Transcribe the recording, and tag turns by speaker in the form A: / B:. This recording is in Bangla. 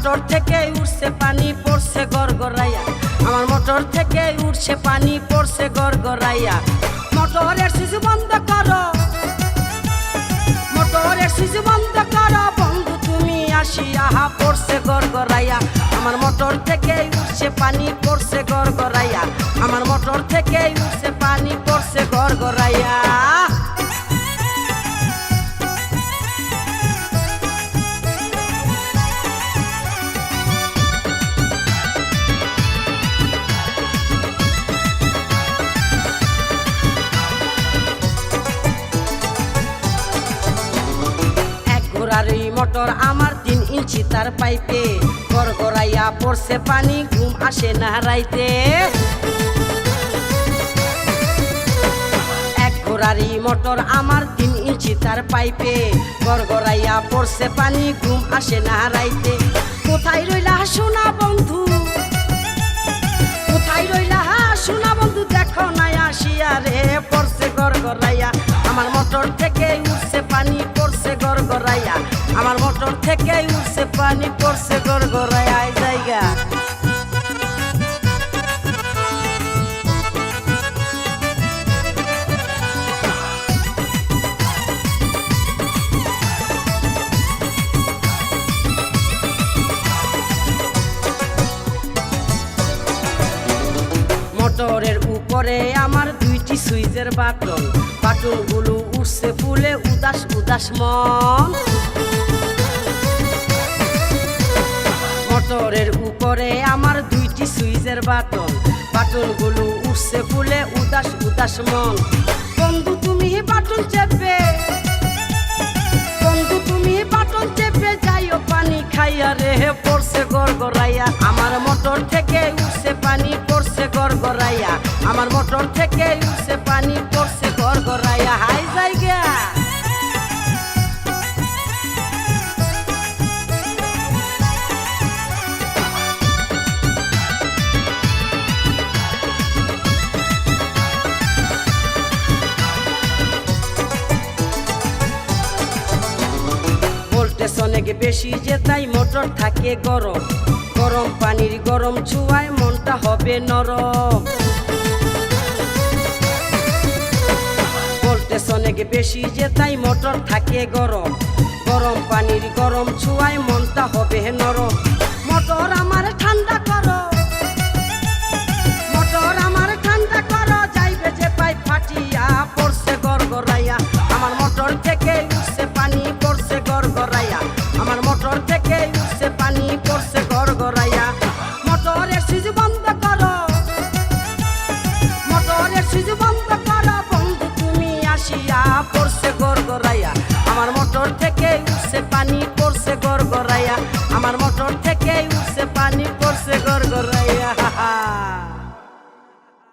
A: মোটর থেকে উঠছে পানি পড়ছে গড়গড়াইয়া, আমার মোটর থেকে উঠছে পানি পড়ছে গড়গড়াইয়া। মোটরের সুইচ বন্ধ করো, মোটরের সুইচ বন্ধ করো বন্ধু তুমি আসিয়া, পড়ছে গড়গড়াইয়া। আমার মোটর থেকে উঠছে পানি পড়ছে গড়গড়াইয়া, আমার মোটর থেকে উঠছে পানি পড়ছে গড়গড়াইয়া। ঘোড়ারি মোটর আমার 3 ইঞ্চি তার পাইপে, গড়গড়াইয়া পড়ছে পানি ঘুম আসে না রাইতে। এক ঘোড়ারি মোটর আমার 3 ইঞ্চি তার পাইপে, গড়গড়াইয়া পড়ছে পানি ঘুম আসে না রাইতে। কোথায় রইলা সোনা বন্ধু, কোথায় রইলা সোনা বন্ধু, দেখো না আসিয়া রে, পড়ছে গড়গড়াইয়া। আমার মোটর থেকে উঠছে পানি পড়ছে গড়গড়াইয়া, আমার মোটর থেকে উঠছে পানি পড়ছে গড়গড়াইয়া। এই জায়গা মোটরের উপরে আমার 2টি সুইচের বাটন, বাটনগুলো উঠছে ফুলে উদাস উদাস মন। মোটরের উপরে আমার 2টি সুইচের বাটন, বাটনগুলো উঠছে ফুলে উদাস উদাস মন। বন্ধু তুমি বাটন চেপে, বন্ধু তুমি বাটন চেপে যাইও পানি খাইয়া রে, পড়ছে গড়গড়াইয়া। আমার মোটর থেকে উঠছে পানি পড়ছে গড়গড়াইয়া, আমার মোটর থেকে উঠছে পানি পড়ছে গড়গড়াইয়া। হাই জায়গা ভোল্টেজ অনেক বেশি যে তাই মোটর থাকে গরম, গরম পানির গরম ছোঁয়ায় মনটা হবে নরম। ভোল্টেজ অনেক বেশি যে তাই মোটর থাকে গরম, গরম পানির গরম ছোঁয়ায় মনটা হবে নরম।